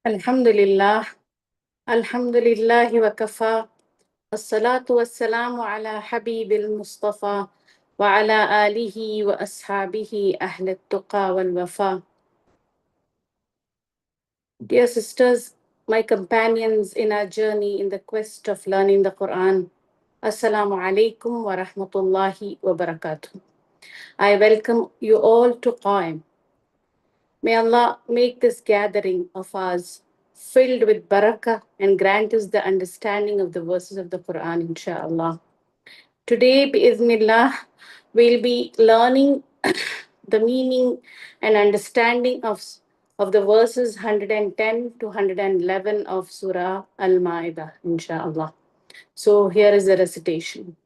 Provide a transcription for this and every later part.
Alhamdulillah, Alhamdulillahi wa kafa, as-salatu was-salamu ala habibil Mustafa, wa ala alihi wa ashabihi ahlat tuqa wal wafa. Dear sisters, my companions in our journey in the quest of learning the Quran, Assalamu alaikum wa rahmatullahi wa barakatuh. I welcome you all to Qaim. May Allah make this gathering of ours filled with barakah and grant us the understanding of the verses of the Quran, inshallah. Today, bi'idhnillah, we'll be learning the meaning and understanding of the verses 110 to 111 of Surah Al Ma'idah, inshallah. So here is the recitation.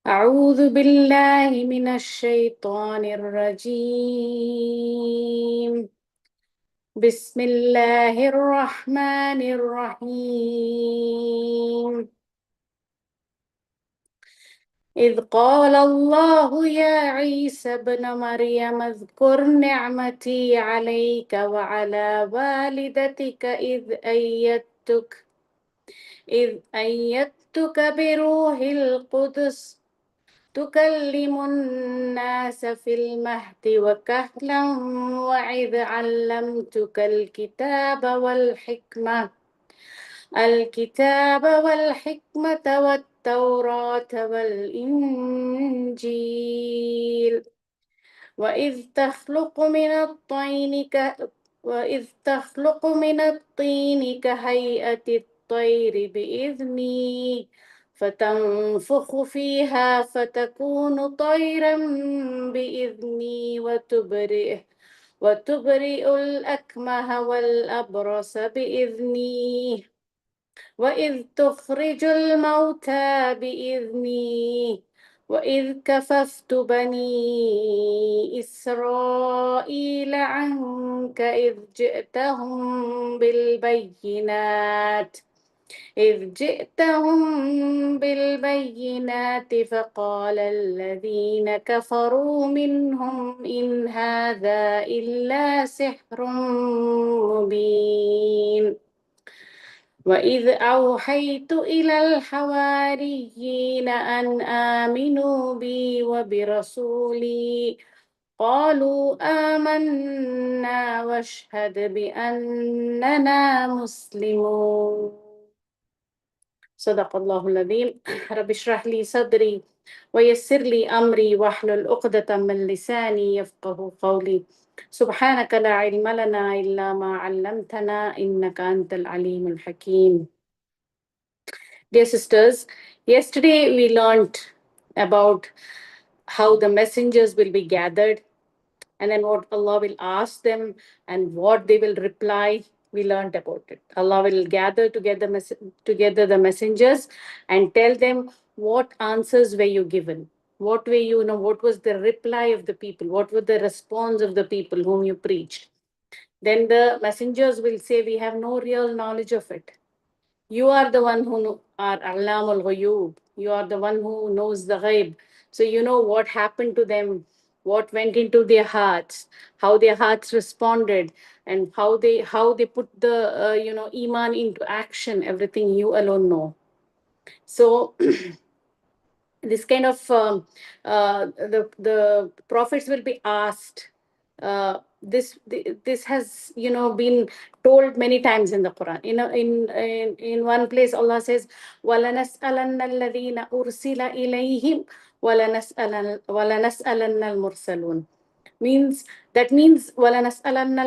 أعوذ بالله من الشيطان الرجيم بسم الله الرحمن الرحيم إذ قال الله يا عيسى ابن مريم اذكر نعمتي عليك وعلى والدتك إذ أيدتك بروح القدس تكلم الناس في المهد وكهلا وإذ علمتك الكتاب والحكمة والتوراة والإنجيل وإذ تخلق من الطين كهيئة الطير بإذني فتنفخ فيها فتكون طيرا بإذني وتبرئ الأكمه والأبرص بإذني وإذ تخرج الموتى بإذني وإذ كففت بني إسرائيل عنك إذ جئتهم بالبينات فقال الذين كفروا منهم إن هذا إلا سحر مبين وإذ أوحيت إلى الحواريين أن آمنوا بي وبرسولي قالوا آمنا واشهد بأننا مسلمون صدق الله العظيم رب اشرح لي صدري ويسر لي أمري واحلل عقدة من لساني يفقه قولي سبحانك لا علم لنا إلا ما علمتنا إنك أنت العليم الحكيم. Dear sisters, yesterday we learned about how the messengers will be gathered and then what Allah will ask them and what they will reply. We learned about it. Allah will gather together the messengers and tell them what answers were you given. What were what was the reply of the people? What was the response of the people whom you preached? Then the messengers will say, we have no real knowledge of it. You are the one who are Alam al Ghuyub. You are the one who knows the ghaib. So you know what happened to them, what went into their hearts, how their hearts responded, and how they put the iman into action. Everything you alone know. So this kind of the prophets will be asked. This has been told many times in the Quran. In one place Allah says, وَلَنَسْأَلَنَّ الَّذِينَ أُرْسِلَ إِلَيْهِمْ وَلَنَسْأَلَنَّ الْمُرْسَلُونَ. Means وَلَنَسْأَلَنَّ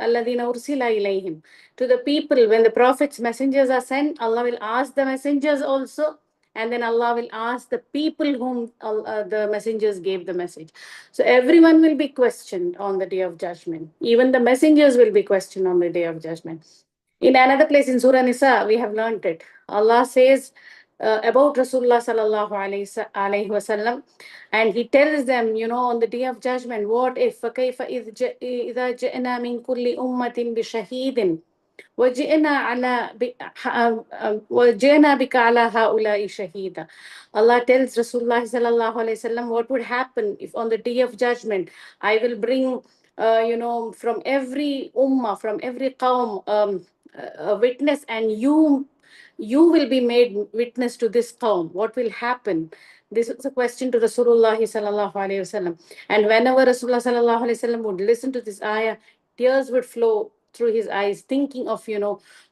الَّذِينَ أُرْسِلَ إِلَيْهِمْ. To the people, when the prophets messengers are sent, Allah will ask the messengers also, and then Allah will ask the people whom the messengers gave the message. So everyone will be questioned on the day of judgment. Even the messengers will be questioned on the day of judgment. In another place in Surah Nisa, we have learned it. Allah says about Rasulullah sallallahu alayhi wasallam, and He tells them, on the day of judgment, what if فَكَيْفَ إِذَا جِئْنَا مِنْ كُلِّ أُمَّةٍ بِشَهِيدٍ وَجِئْنَا بِكَ عَلَى هَؤُلَاءِ شَهِيدًا. Allah tells Rasulullah sallallahu alaihi wasallam what would happen if on the day of judgment I will bring from every ummah, from every qawm, a witness, and you will be made witness to this qawm. What will happen? This is a question to Rasulullah sallallahu alaihi wasallam. And whenever Rasulullah sallallahu alaihi wasallam would listen to this ayah, tears would flow through his eyes, thinking of,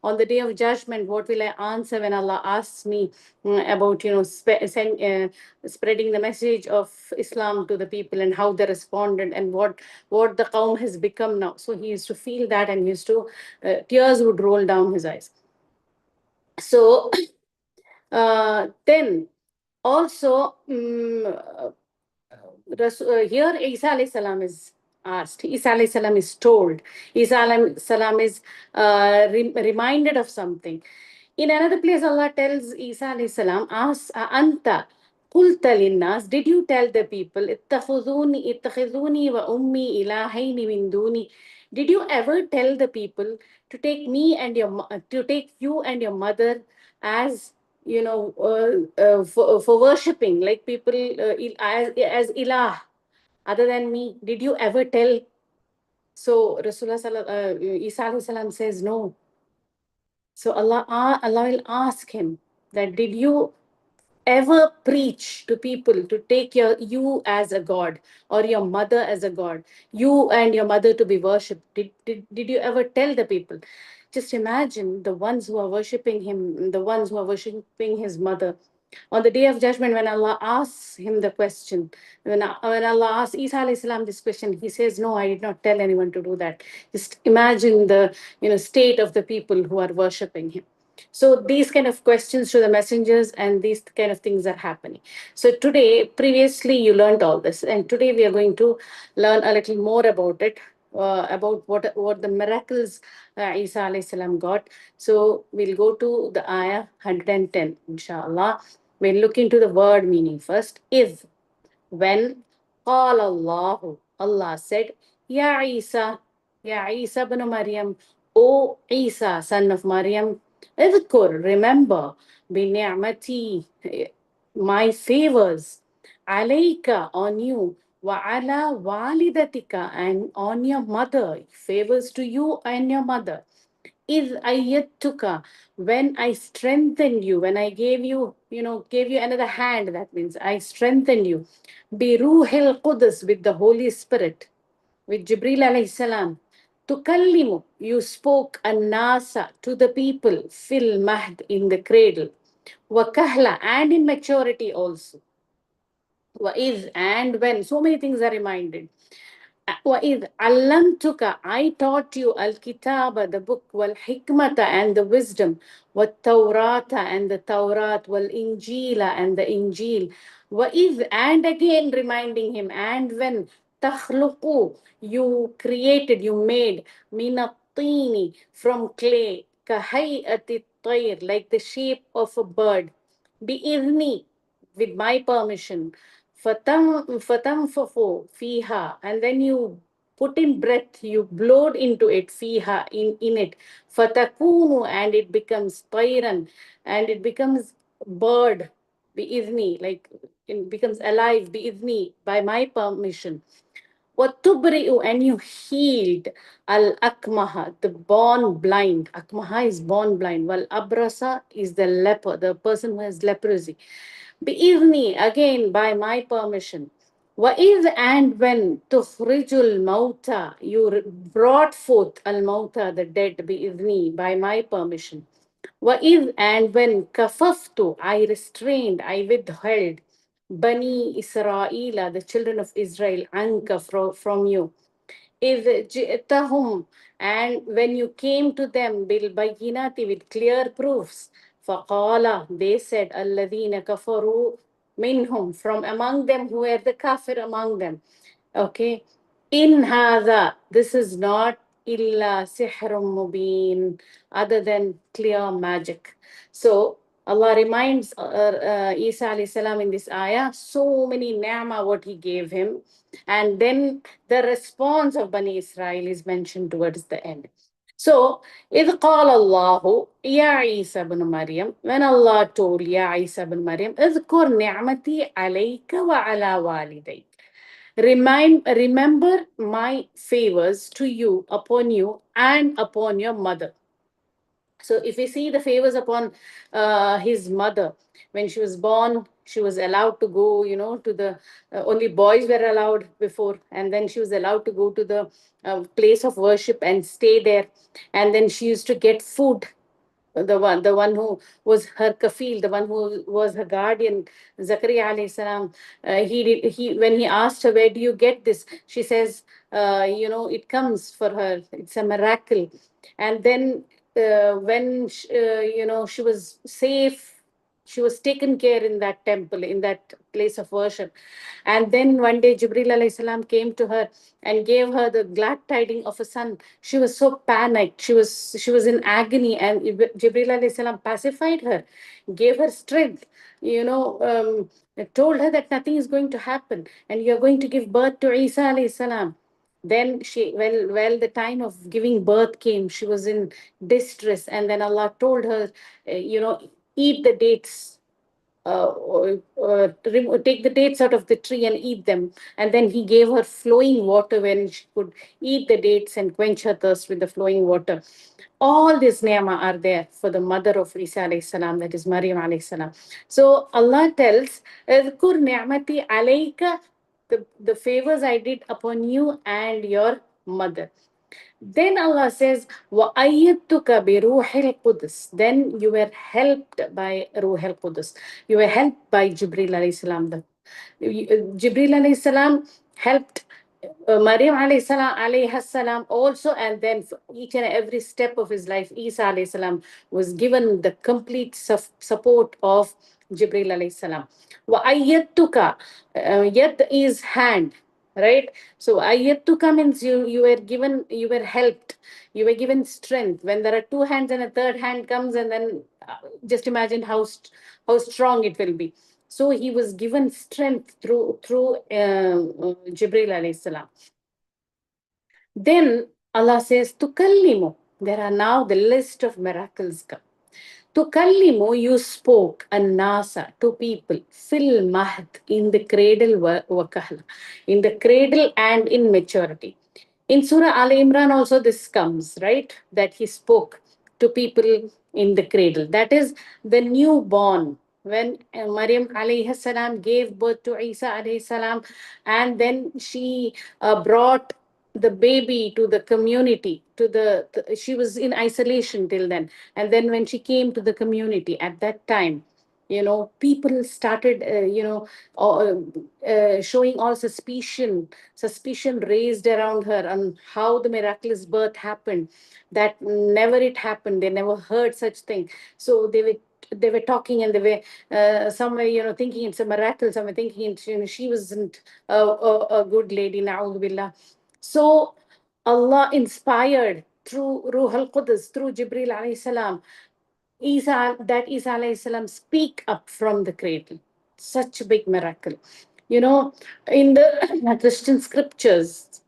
on the day of judgment, what will I answer when Allah asks me about, spreading the message of Islam to the people, and how they responded, and what the Qawm has become now. So he used to feel that, and he used to, tears would roll down his eyes. So then also, here Isa alayhi salam is asked, Isa alayhi salam is told, Isa alayhi salam is reminded of something. In another place, Allah tells Isa alayhi salam, As anta qulta linnas, did you tell the people, ittakhizuni wa ummi ilahaini min duni? Did you ever tell the people to take to take you and your mother as, for worshipping, like people, as ilah, other than me? Did you ever tell? So Isa alayhi salam says no. So Allah will ask him that, did you ever preach to people to take you as a god, or your mother as a god, you and your mother to be worshipped? Did you ever tell the people? Just imagine the ones who are worshipping him, the ones who are worshipping his mother. On the day of judgment, when Allah asks him the question, when Allah asks Isa alayhi salam this question, he says, no, I did not tell anyone to do that. Just imagine the, state of the people who are worshipping him. So these kind of questions to the messengers, and these kind of things are happening. So today, previously you learned all this, and today we are going to learn a little more about it, about what the miracles Isa alayhi salam got. So we'll go to the ayah 110, inshallah. We'll look into the word meaning first. Is, when, قال الله, Allah said, Ya Isa, Ya Isa ibn Maryam, O Isa, son of Maryam, اذكر, remember, بنعمتي, my favors, عليك, on you, وعلى والدتك, and on your mother, favors to you and your mother. Is ayyatuka, when I strengthened you, when I gave you, gave you another hand, that means I strengthened you. Bi Ruhil Qudus, with the Holy Spirit, with Jibril alayhi salam. Tukallimu, you spoke an-nasa, to the people, fil mahd, in the cradle. Wa kahla, and in maturity also. Wa is, and when, so many things are reminded. وَإِذْ عَلَّمْتُكَ, I taught you al-kitaba, the book, wal-hikmata, and the wisdom, wat-tawrata, and the Tawrat, wal-injila, and the Injil. وَإِذْ, and again reminding him, and when, تَخْلُقُ, you created, you made, مِنَ الطِّينِ, from clay, كَهَيْئَةِ الطَّيْرِ, like the shape of a bird, بِإِذْنِ, with my permission. Fatanfafo fiha, and then you put in breath, you blowed into it, fiha, in it. Fatakunu, and it becomes tayran, and it becomes bird, biizni, like it becomes alive, biizni, by my permission. Watubri'u, and you healed al akmaha, the born blind. Akmaha is born blind, while abrasa is the leper, the person who has leprosy. Bi'idhni, again by my permission. Wa'idh, and when, tukhrijul mauta, you brought forth al mauta, the dead, bi'idhni, by my permission. Wa'idh, and when, kafaftu, I restrained, I withheld, Bani Israel, the children of Israel, anka, from you. إِذْ جِئْتَهُمْ, and when you came to them, بِالْبَيِّنَاتِ, with clear proofs. فَقَالَ, they said, الَّذِينَ كَفَرُوا minhum, from among them, who were the kafir among them. Okay. In hadha, this is not illa sihrun mubin, other than clear magic. So Allah reminds Isa alayhi salam in this ayah so many ni'mah what he gave him, and then the response of Bani Israel is mentioned towards the end. So, إذ قال الله يا عيسى بن مريم, when Allah told Ya Isa bin Maryam, اذكر نعمتي عليك وعلى والديك. Remember my favors to you, upon you, and upon your mother. So if we see the favors upon his mother, when she was born, she was allowed to go, to the only boys were allowed before, and then she was allowed to go to the place of worship and stay there. And then she used to get food, the one who was her kafil, the one who was her guardian, Zakaria alayhi salam. He when he asked her, where do you get this, she says, it comes for her, it's a miracle. And then she was safe, she was taken care in that temple, in that place of worship. And then one day Jibril alayhi salam came to her and gave her the glad tidings of a son. She was so panicked. She was in agony, and Jibril alayhi salam pacified her, gave her strength. Told her that nothing is going to happen, and you are going to give birth to Isa alayhi salam. Then the time of giving birth came, she was in distress, and then Allah told her, eat the dates, take the dates out of the tree and eat them. And then he gave her flowing water when she could eat the dates and quench her thirst with the flowing water. All these ni'mah are there for the mother of Isa alayhi salam, that is Maryam alayhi salam. So Allah tells, "Eذkur ni'mati alayka," the favors I did upon you and your mother. Then Allah says, وَأَيَّدْتُكَ بِرُوحِ الْقُدُسِ. Then you were helped by Ruh al-Qudus. You were helped by Jibril alayhi salam. Jibril alayhi salam helped Maryam alayhi salam also, and then for each and every step of his life, Isa alayhi salam was given the complete support of Jibril alayhi salam. وَأَيَّدْتُكَ, yad is hand, right? So ayyatuka means you were given, you were helped, you were given strength. When there are two hands and a third hand comes, and then just imagine how strong it will be. So he was given strength through Jibril alayhi salam. Then Allah says, Tukallimu. There are now the list of miracles come. Tukallimu, you spoke, and Nasa, to people, fil mahd, in the cradle wa kahla, in the cradle and in maturity. In Surah Al Imran also this comes, right? That he spoke to people in the cradle. That is the newborn. When Maryam alayhi salam gave birth to Isa alayhi salam, and then she brought the baby to the community, she was in isolation till then. And then when she came to the community at that time, people started, showing all suspicion raised around her on how the miraculous birth happened, that never it happened, they never heard such thing. So they were talking, and they were, some were, thinking it's a miracle, some were thinking she wasn't a good lady, na'udhu billah. So Allah inspired through Ruh al-Qudus, through Jibril alayhi salam, Isa alayhi salam speak up from the cradle. Such a big miracle. In the Christian scriptures,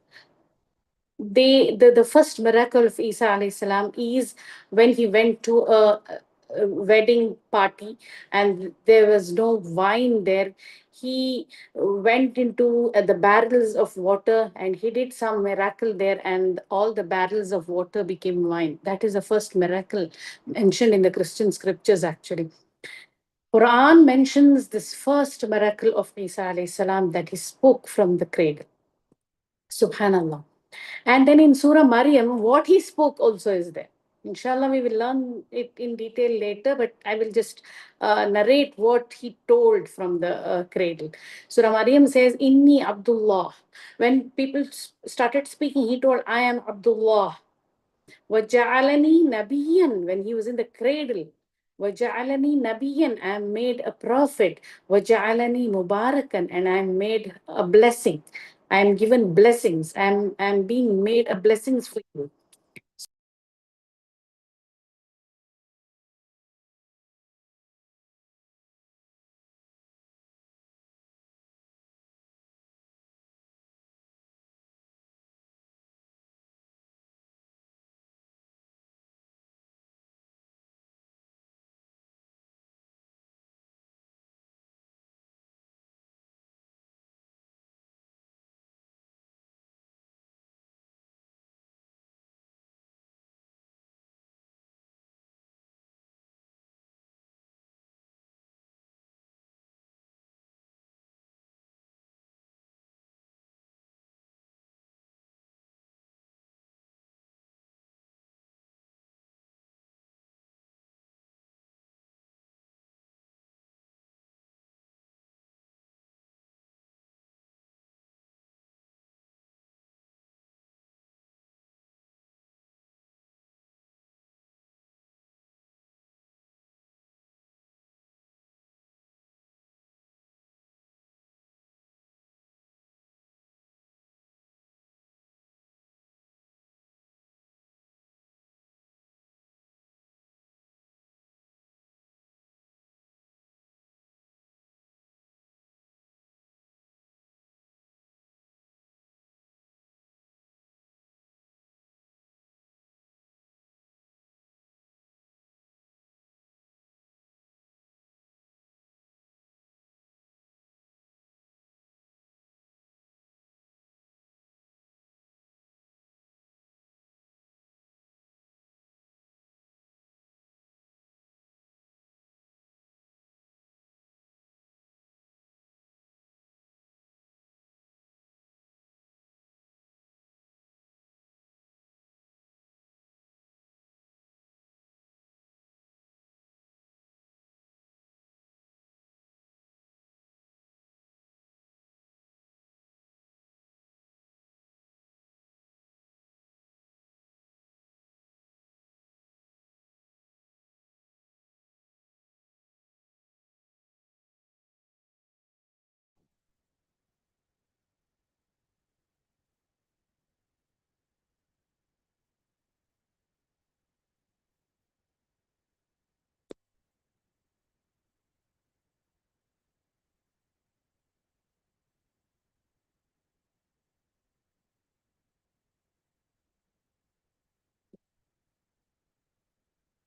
the first miracle of Isa alayhi salam is when he went to a wedding party, and there was no wine there. He went into the barrels of water, and he did some miracle there, and all the barrels of water became wine. That is the first miracle mentioned in the Christian scriptures actually. Quran mentions this first miracle of Isa alayhi salam, that he spoke from the cradle. Subhanallah. And then in Surah Maryam, what he spoke also is there. Inshallah, we will learn it in detail later, but I will just narrate what he told from the cradle. Surah Maryam says, Inni Abdullah. When people started speaking, he told, I am Abdullah. وَجَعَلَنِي نَبِيًّا. When he was in the cradle, وَجَعَلَنِي نَبِيًّا, I am made a prophet. وَجَعَلَنِي مُبَارَكًا, and I am made a blessing. I am given blessings. I'm being made a blessings for you.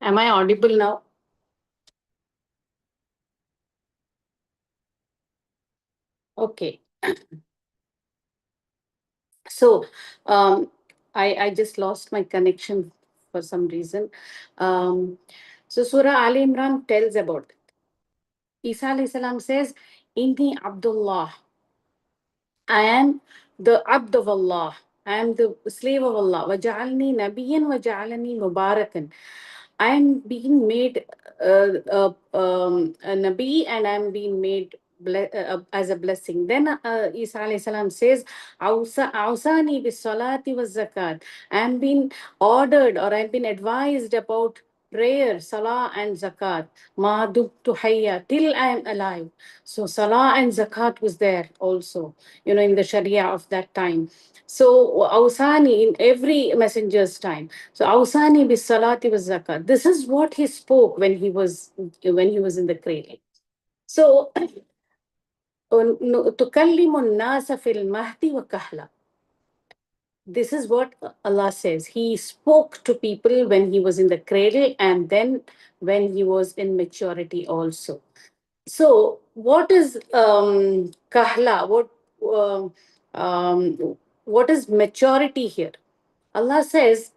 Am I audible now? Okay. So um, I just lost my connection for some reason. Um, so Surah Ali Imran tells about Isa alayhi salam says, Inni Abdullah. I am the Abd of Allah. I am the slave of Allah. وَجَعَلْنِي نَبِيًّا وَجَعَلَنِي مُبَارَكًا. I am being made a Nabi, and I am being made as a blessing. Then Isa alayhi salam says, Awsani bis salati was zakat. I am being ordered, or I have been advised about prayer, salah, and zakat. Ma dubtu hayya, till I am alive. So salah and zakat was there also, in the Sharia of that time. So Awsani in every messenger's time. So Awsani bis salati was zakat. This is what he spoke when he was in the cradle. So تكلم الناس في المهد وكهلا. This is what Allah says. He spoke to people when he was in the cradle, and then when he was in maturity also. So, what is kahla? Um, what is maturity here? Allah says,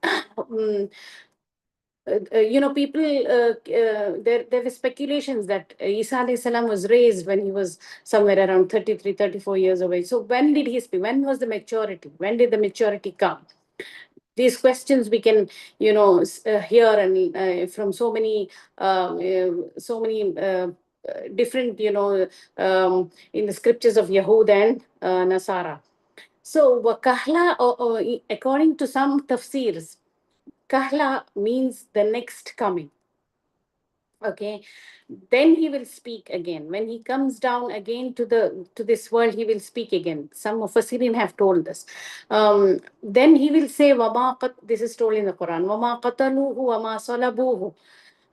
people, there were speculations that Isa alayhi salam was raised when he was somewhere around 33, 34 years of age. So, when did he speak? When was the maturity? When did the maturity come? These questions we can hear, and from so many different in the scriptures of Yahud and Nasara. So wakahla, according to some tafsirs, kahla means the next coming. Okay, then he will speak again. When he comes down again to this world, he will speak again. Some of us have told this. Then he will say, this is told in the Quran, Wama qataluhu wama salabuhu.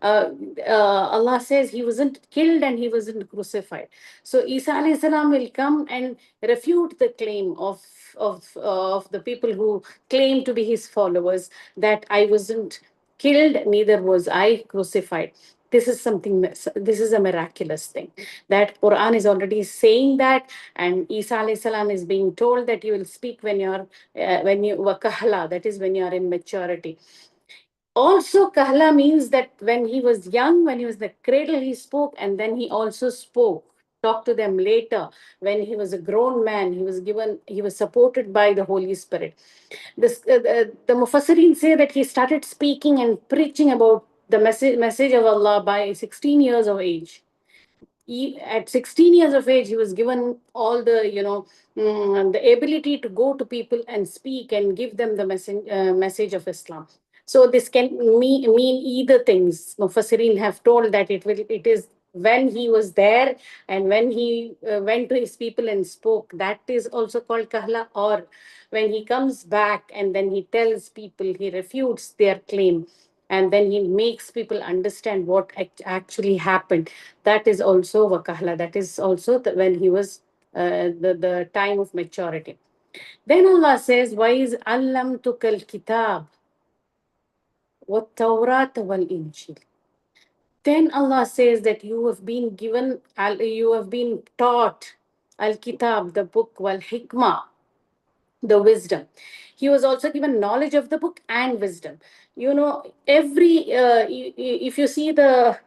uh, Allah says he wasn't killed and he wasn't crucified. So Isa alayhi salam will come and refute the claim of the people who claim to be his followers, that I wasn't killed, neither was I crucified. This is something. This is a miraculous thing. That Quran is already saying that, and Isa alayhi salam is being told that you will speak when you wakahla, that is when you are in maturity. Also, kahla means that when he was young, when he was in the cradle, he spoke, and then he also spoke, talked to them later. When he was a grown man, he was supported by the Holy Spirit. The Mufassirin say that he started speaking and preaching about the message of Allah by 16 years of age. At 16 years of age, he was given all the ability to go to people and speak and give them the message of Islam. So this can mean either things. Mufassirin have told that it is when he was there, and when he went to his people and spoke, that is also called kahla. Or when he comes back and then he tells people, he refutes their claim, and then he makes people understand what actually happened. That is also wakahla. That is also when he was the time of maturity. Then Allah says, why is allam tukal kitab wa tawrat wal injil? Then Allah says that you have been given, you have been taught al kitab, the book, wal hikmah, the wisdom. He was also given knowledge of the book and wisdom. Every if you see the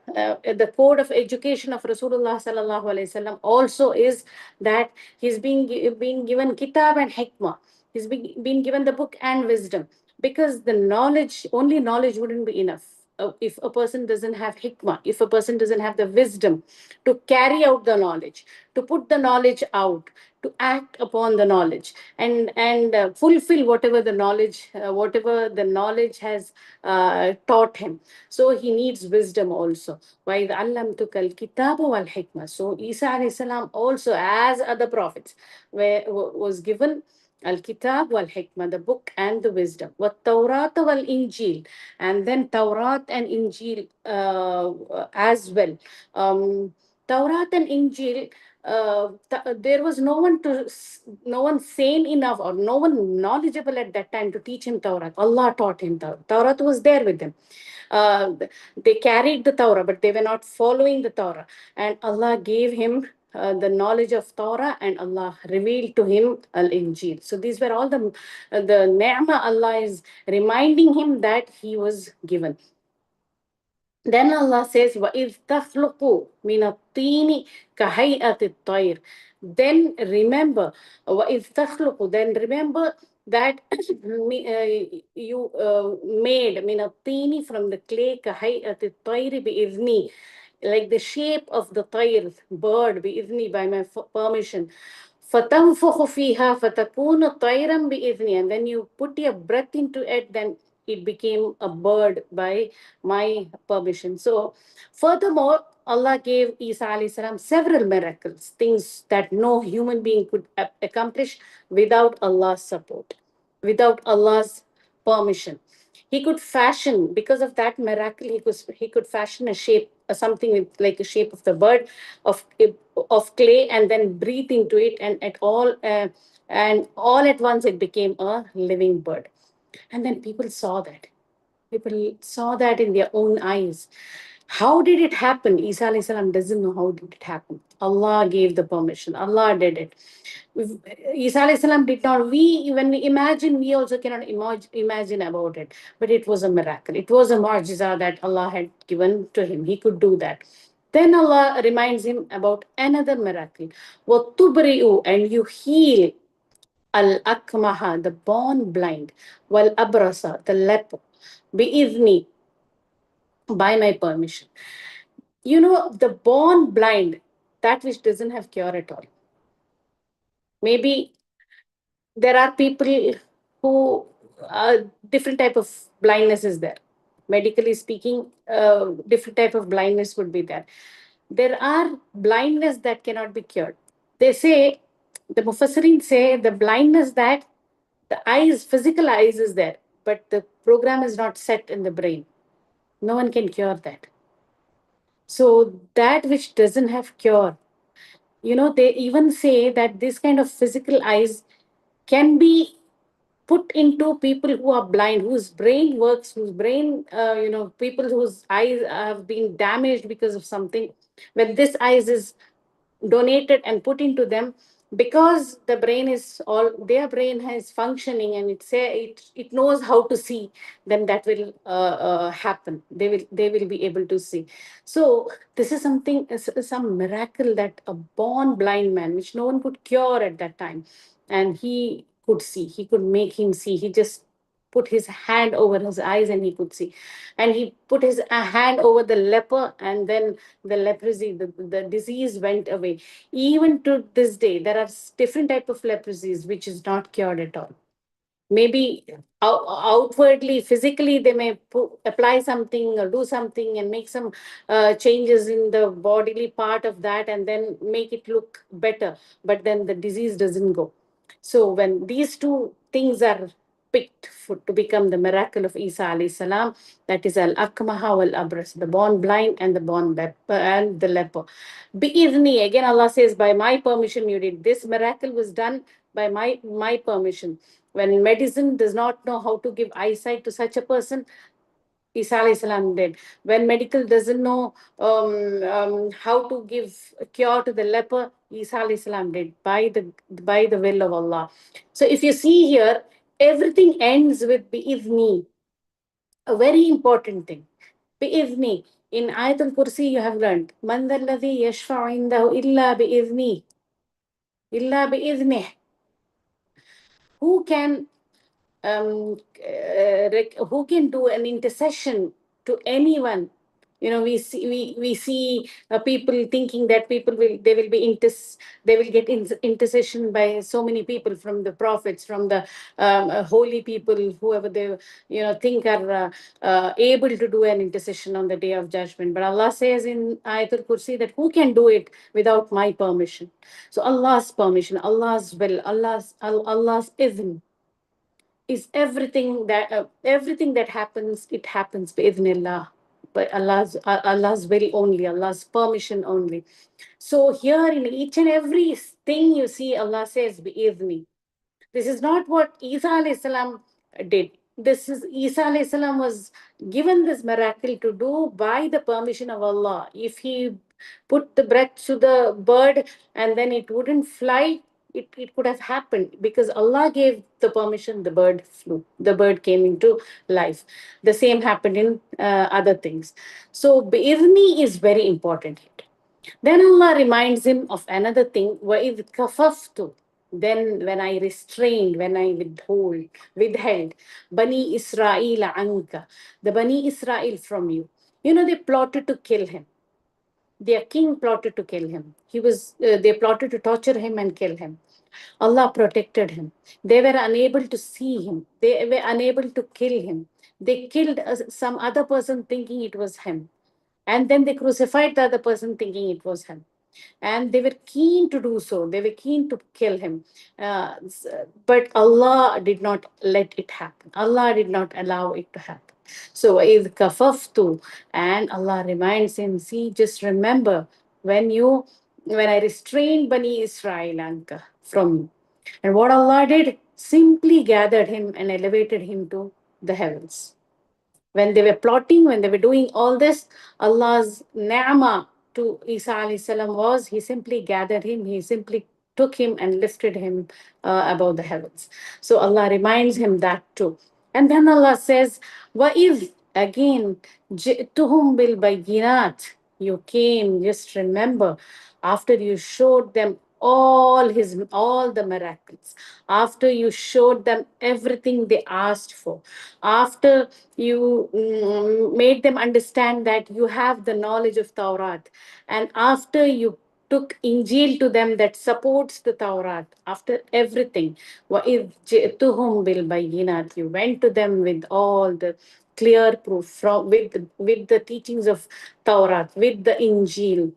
code of education of Rasulullah sallallahu alaihi wasallam, also is that he's being given kitab and hikmah. He's being given the book and wisdom, because the knowledge, only knowledge wouldn't be enough. If a person doesn't have hikmah, if a person doesn't have the wisdom to carry out the knowledge, to put the knowledge out, to act upon the knowledge, and fulfill whatever the knowledge has taught him. So he needs wisdom also. وَإِذْ عَلَّمْتُكَ الْكِتَابَ وَالْحِكْمَةَ. So Isa alayhi salam also, as other prophets, was given Al-Kitab wal-Hikmah, the book and the wisdom. Wat-Tawrat wal-Injil. And then Tawrat and Injil as well. Tawrat and Injil, there was no one sane enough or no one knowledgeable at that time to teach him Torah. Allah taught him Torah. Torah was there with them. Uh, they carried the Torah, but they were not following the Torah. And Allah gave him the knowledge of Torah, and Allah revealed to him Al Injil. So these were all the ni'mah Allah is reminding him that he was given. Then Allah says, وَإِذْ تَخْلُقُ مِنَ الطِّينِ كَهَيْئَةِ الطَّيْرِ. Then remember, وَإِذْ تَخْلُقُ, then remember that you made مِنَ الطِّينِ, from the clay, كَهَيْئَةِ الطَّيْرِ بِإِذْنِي, like the shape of the tayr, bird, بِإِذْنِي, by my permission. فَتَنْفُخُ فِيهَا فَتَكُونُ طَيْرًا بِإِذْنِي, and then you put your breath into it, then it became a bird by my permission. So, furthermore, Allah gave Isa alayhi salam several miracles, things that no human being could accomplish without Allah's support, without Allah's permission. He could fashion, because of that miracle, he could fashion a shape, something with like a shape of the bird, of of clay, and then breathe into it, and all at once it became a living bird. And then people saw that. People saw that in their own eyes. How did it happen? Isa alayhi salam doesn't know how did it happen. Allah gave the permission. Allah did it. Isa alayhi salam did not. We, when we imagine, we also cannot imagine about it. But it was a miracle. It was a mu'jiza that Allah had given to him. He could do that. Then Allah reminds him about another miracle. وَتُبْرِئُ, and you heal al-akmaha, the born blind, wal abrasa, the leper, bi-idhni, by my permission. The born blind, that which doesn't have cure at all. Maybe there are people who different type of blindness is there. Medically speaking, different type of blindness would be there. There are blindness that cannot be cured. They say, the Mufassirin say, the blindness that the eyes, physical eyes is there, but the program is not set in the brain. No one can cure that. So that which doesn't have cure, they even say that this kind of physical eyes can be put into people who are blind, whose brain works, whose brain, people whose eyes have been damaged because of something. When this eyes is donated and put into them, because the brain is all their brain is functioning, and it knows how to see, then that will happen. They will be able to see. So this is some miracle, that a born blind man, which no one could cure at that time, and he could see, he could make him see. He just put his hand over his eyes and he could see, and he put his hand over the leper, and then the leprosy, the disease went away. Even to this day, there are different type of leprosies which is not cured at all. Maybe outwardly, physically, they may apply something or do something and make some changes in the bodily part of that, and then make it look better, but then the disease doesn't go. So when these two things are picked to become the miracle of Isa alayhi salam, that is al-akmaha wal-abras, the born blind and the born and the leper. Bi'idhni, again Allah says, by my permission you did. This miracle was done by my permission. When medicine does not know how to give eyesight to such a person, Isa alayhi salam did. When medical doesn't know how to give a cure to the leper, Isa alayhi salam did, by the will of Allah. So if you see here, everything ends with bi'idhni, a very important thing. Bi'idhni. In Ayatul Kursi, you have learned, Man dhalladhi yashfa'u indahu illa bi'idhni. Illa bi'idhnih. Who can who can do an intercession to anyone? We see people thinking that they will get intercession by so many people, from the prophets, from the holy people, whoever they think are able to do an intercession on the day of judgment. But Allah says in Ayatul Kursi that who can do it without my permission? So Allah's permission, Allah's will, Allah's izn is everything that happens. It happens bi'idhnillah. by Allah's will only, Allah's permission only. So here in each and every thing you see, Allah says, "Bi'idhni." This is not what Isa alayhi salam did. This is Isa alayhi salam was given this miracle to do by the permission of Allah. If he put the breath to the bird and then it wouldn't fly, it could have happened because Allah gave the permission, the bird flew, the bird came into life. The same happened in other things. So, bi'idhni is very important here. Then Allah reminds him of another thing, وَإِذْ كَفَفْتُ. Then when I restrained, when I withheld, Bani Israel anka, the Bani Israel from you. You know, they plotted to kill him. Their king plotted to kill him. They plotted to torture him and kill him. Allah protected him. They were unable to see him. They were unable to kill him. They killed some other person thinking it was him. And then they crucified the other person thinking it was him. And they were keen to do so. They were keen to kill him. But Allah did not let it happen. Allah did not allow it to happen. So, is kafaftu, and Allah reminds him, see, just remember when I restrained Bani Israel Anka from you. And what Allah did, simply gathered him and elevated him to the heavens. When they were plotting, when they were doing all this, Allah's ni'mah to Isa alayhi salam was he simply gathered him, he simply took him and lifted him above the heavens. So Allah reminds him that too. And then Allah says, وَإِذْ again, جِئْتُهُمْ بِالْبَيِّنَاتِ. You came, just remember, after you showed them all the miracles, after you showed them everything they asked for, after you made them understand that you have the knowledge of Taurat, and after you took Injil to them that supports the Taurat, after everything, وَإِذْ جِئْتُهُمْ بِالْبَيِّنَاتِ, you went to them with all the clear proof from with the teachings of Taurat, with the Injil.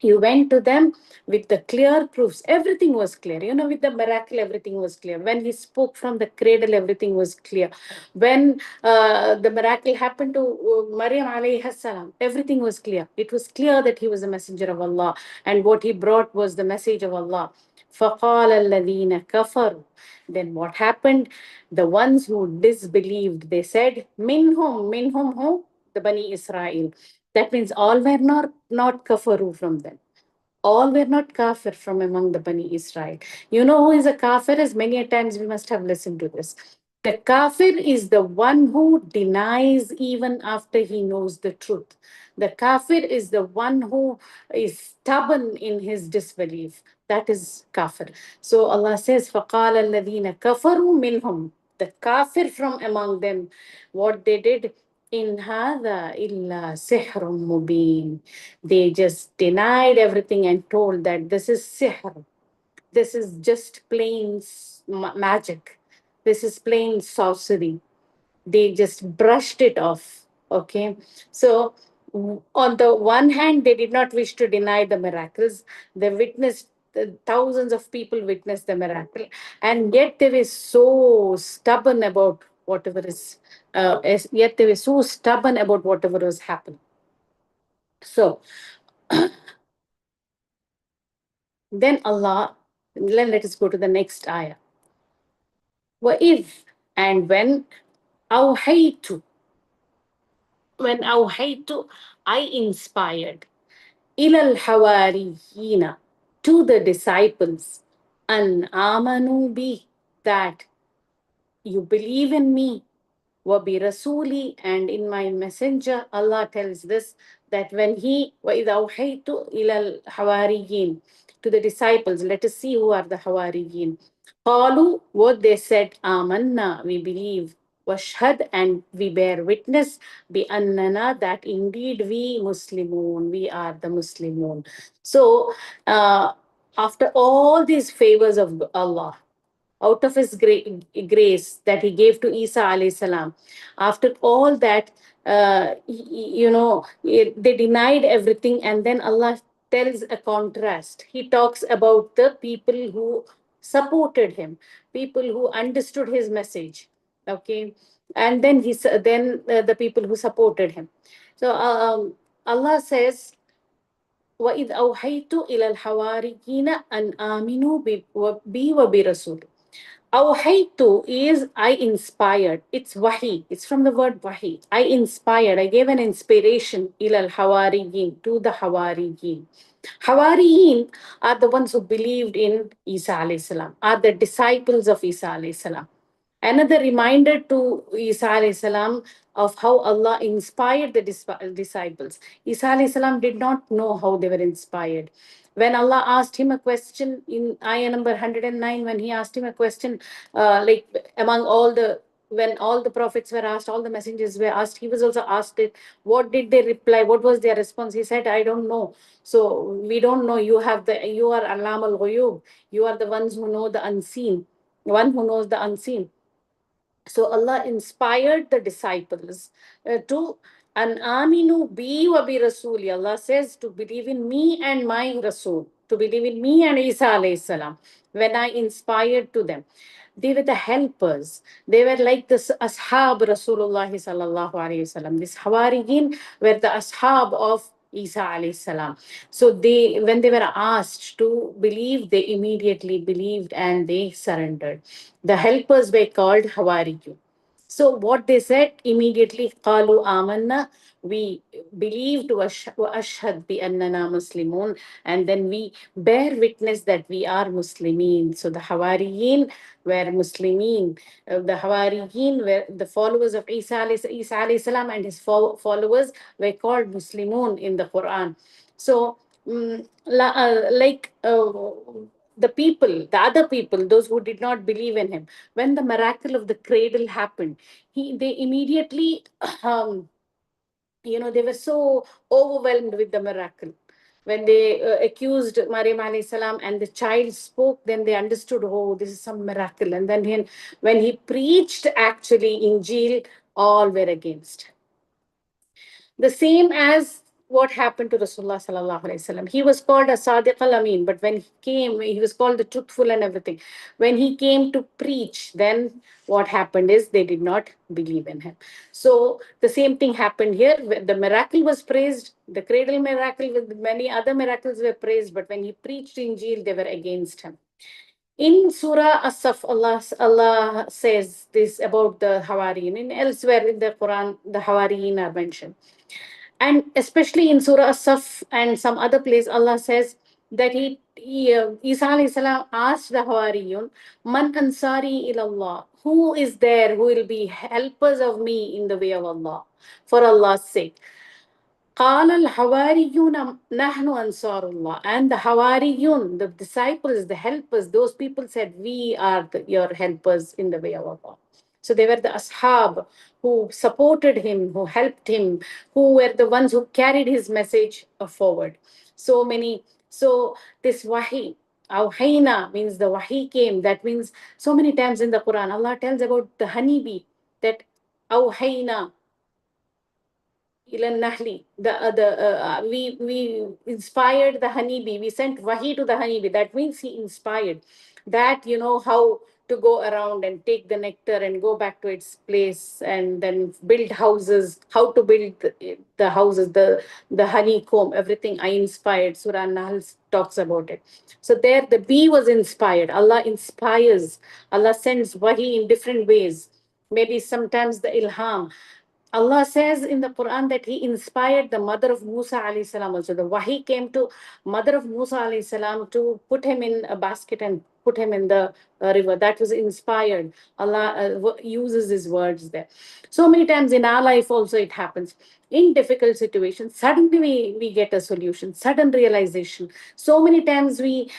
You went to them with the clear proofs. Everything was clear. You know, with the miracle, everything was clear. When he spoke from the cradle, everything was clear. When the miracle happened to Maryam alayhi salam, everything was clear. It was clear that he was a messenger of Allah, and what he brought was the message of Allah. فَقَالَ الَّذِينَ كَفَرُوا. Then what happened? The ones who disbelieved, they said, minhum who? The Bani Israel. That means all were not kafaru from them. All were not kafir from among the Bani Israel. You know who is a kafir? As many a times we must have listened to this. The kafir is the one who denies even after he knows the truth. The kafir is the one who is stubborn in his disbelief. That is kafir. So Allah says, فَقَالَ الَّذِينَ كَفَرُوا مِنْهُمْ. The kafir from among them, what they did, in hada illa sihrun mubin. They just denied everything and told that this is sihr. This is just plain magic. This is plain sorcery. They just brushed it off. Okay. So, on the one hand, they did not wish to deny the miracles. They witnessed, thousands of people witnessed the miracle, and yet they were so stubborn about whatever is, yet they were so stubborn about whatever was happening. So, then Allah, then let us go to the next ayah. وَإِذْ, and when أَوْحَيْتُ, I inspired إِلَى الْحَوَارِيِّينَ, to the disciples, أَنْ آمَنُوا بِي, that you believe in me, وَبِرَسُولِي, and in my messenger. Allah tells this, that when he, وَإِذَا أَوْحَيْتُ إِلَى الْحَوَارِيِّينَ, to the disciples, let us see who are the Hawariyin. قَالُوا, what they said, آمَنَّا, we believe, وَاشْهَدْ, and we bear witness, بِأَنَّنَا, that indeed we Muslimun, we are the Muslimun. So, after all these favors of Allah, out of his grace that he gave to Isa alayhi salam. After all that, they denied everything, and then Allah tells a contrast. He talks about the people who supported him, people who understood his message. Okay, and then the people who supported him. So Allah says, وَإِذْ أَوْحَيْتُ إِلَى الْحَوَارِيِّينَ أَنْ آمِنُوا بِي وَبِرَسُولِي. Awhaytu is I inspired. It's wahi. It's from the word wahi. I inspired. I gave an inspiration ilal hawariyin, to the hawariyin. Hawariyin are the ones who believed in Isa alayhi salam, are the disciples of Isa alayhi salam. Another reminder to Isa alayhi salam of how Allah inspired the disciples. Isa alayhi salam did not know how they were inspired. When Allah asked him a question in ayah number 109, when he asked him a question, like among all the, when all the prophets were asked, all the messengers were asked, he was also asked it, what did they reply? What was their response? He said, I don't know. So we don't know. You are Alam al Ghuyub. You are the ones who know the unseen, one who knows the unseen. So Allah inspired the disciples to an aminu bi wa bi rasuli. Allah says to believe in me and my Rasul, to believe in me and Isa alayhi salam. When I inspired to them, they were the helpers. They were like the ashab Rasulullah sallallahu alayhi wasallam. This Hawariyin were the ashab of Isa alayhi salam. So they, when they were asked to believe, they immediately believed and they surrendered. The helpers were called Hawariyun. So what they said immediately, قالوا آمنا, we believed وأشهد بأننا مسلمون, and then we bear witness that we are Muslimin. So the Hawariyin were Muslimin. The Hawariyin were the followers of Isa alayhi salam, and his followers were called Muslimun in the Quran. So, the people, the other people, those who did not believe in him, when the miracle of the cradle happened, they immediately, they were so overwhelmed with the miracle. When they accused Maryam alayhi salam and the child spoke, then they understood, oh, this is some miracle. And then when he preached actually Injil, all were against. The same as what happened to Rasulullah sallallahu alaihi wasallam. He was called a Sadiq al Amin, but when he came, he was called the truthful and everything. When he came to preach, then what happened is they did not believe in him. So the same thing happened here. The miracle was praised, the cradle miracle with many other miracles were praised, but when he preached Injil, they were against him. In Surah As-Saf, Allah says this about the Hawariyin. In elsewhere in the Quran, the Hawariyin are mentioned. And especially in Surah As-Saf and some other place, Allah says that Isa alayhi salam asked the Hawariyun, Man ansari ilallah, who is there who will be helpers of me in the way of Allah, for Allah's sake. قال الحواريون نحن أنصار الله. And the Hawariyun, the disciples, the helpers, those people said, we are your helpers in the way of Allah. So they were the ashab who supported him, who helped him, who were the ones who carried his message forward. So this wahi, awhayna means the wahi came. That means so many times in the Quran, Allah tells about the honeybee, that awhayna Ilan Nahli, we inspired the honeybee. We sent wahi to the honeybee. That means he inspired that, how to go around and take the nectar and go back to its place and then build houses, how to build the houses, the honeycomb, everything I inspired. Surah Nahl talks about it. So there the bee was inspired. Allah inspires. Allah sends wahi in different ways. Maybe sometimes the ilham. Allah says in the Quran that He inspired the mother of Musa alayhi salam also. The wahi came to mother of Musa alayhi salam to put him in a basket and put him in the river. That was inspired. Allah uses His words there. So many times in our life also it happens. In difficult situations, suddenly we get a solution, sudden realization. So many times we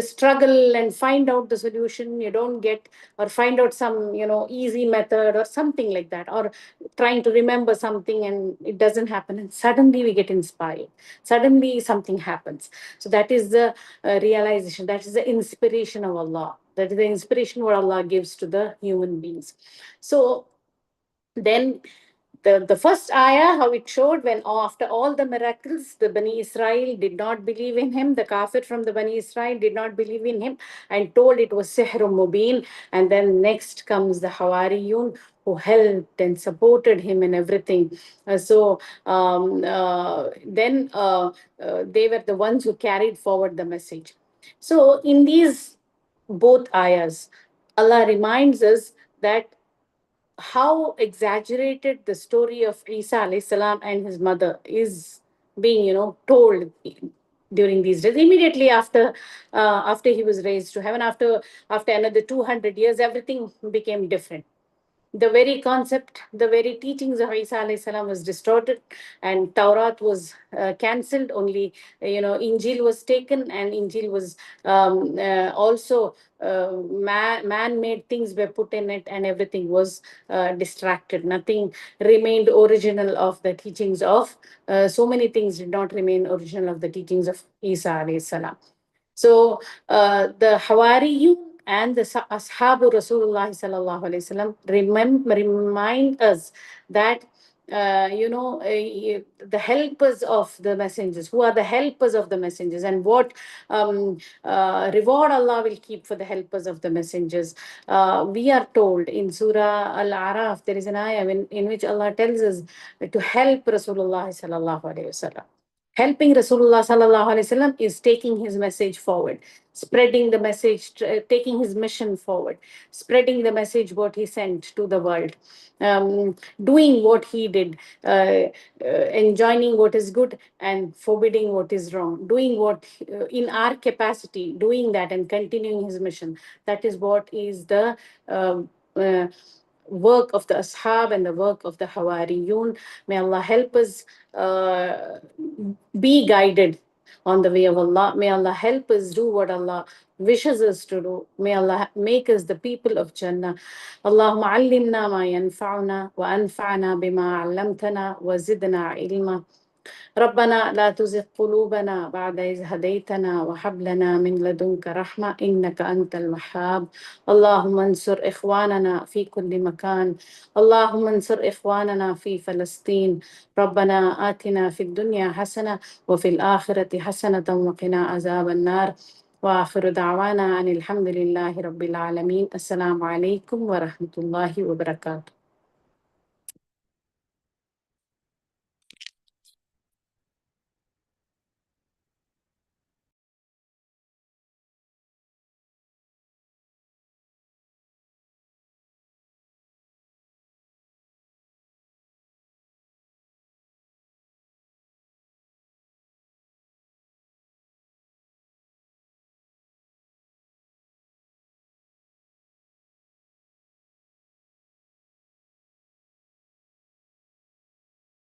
struggle and find out the solution you don't get, or find out some easy method or something like that, or trying to remember something and it doesn't happen, and suddenly we get inspired, suddenly something happens. So that is the realization, that is the inspiration of Allah, that is the inspiration what Allah gives to the human beings. So then the first ayah, how it showed when after all the miracles, the Bani Israel did not believe in him, the kafir from the Bani Israel did not believe in him and told it was sihrun mubin. And then next comes the Hawariyun who helped and supported him in everything. Then they were the ones who carried forward the message. So in these both ayahs, Allah reminds us that how exaggerated the story of Isa alayhi salam and his mother is being, told during these days. Immediately after he was raised to heaven, after another 200 years, everything became different. The very concept, the very teachings of Isa alayhi salam was distorted, and Taurat was cancelled. Only, Injil was taken, and Injil was also man-made things were put in it, and everything was distracted. Nothing remained original of the teachings of. So many things did not remain original of the teachings of Isa alayhi salam. So the Hawariyun and the Ashabu Rasulullah sallallahu alaihi wasallam remind us that the helpers of the messengers, who are the helpers of the messengers, and what reward Allah will keep for the helpers of the messengers. We are told in Surah Al-Araf, there is an ayah in which Allah tells us to help Rasulullah sallallahu alaihi wasallam. Helping Rasulullah sallallahu alaihi wasallam is taking his message forward, spreading the message, taking his mission forward, spreading the message what he sent to the world, doing what he did, enjoining what is good and forbidding what is wrong, doing what in our capacity, doing that and continuing his mission. That is what is the uh, work of the ashab and the work of the hawariyun. May Allah help us uh, be guided on the way of Allah. May Allah help us do what Allah wishes us to do. May Allah make us the people of Jannah. Allahumma allimna ma yanfa'una wa anfa'na bima 'allamtana wa zidna ilma. ربنا لا تزغ قلوبنا بعد إذ هديتنا وهب لنا من لدنك رحمة إنك أنت الوهاب. اللهم انصر إخواننا في كل مكان. اللهم انصر إخواننا في فلسطين. ربنا آتنا في الدنيا حسنة وفي الآخرة حسنة وقنا عذاب النار. وآخر دعوانا أن الحمد لله رب العالمين. السلام عليكم ورحمة الله وبركاته.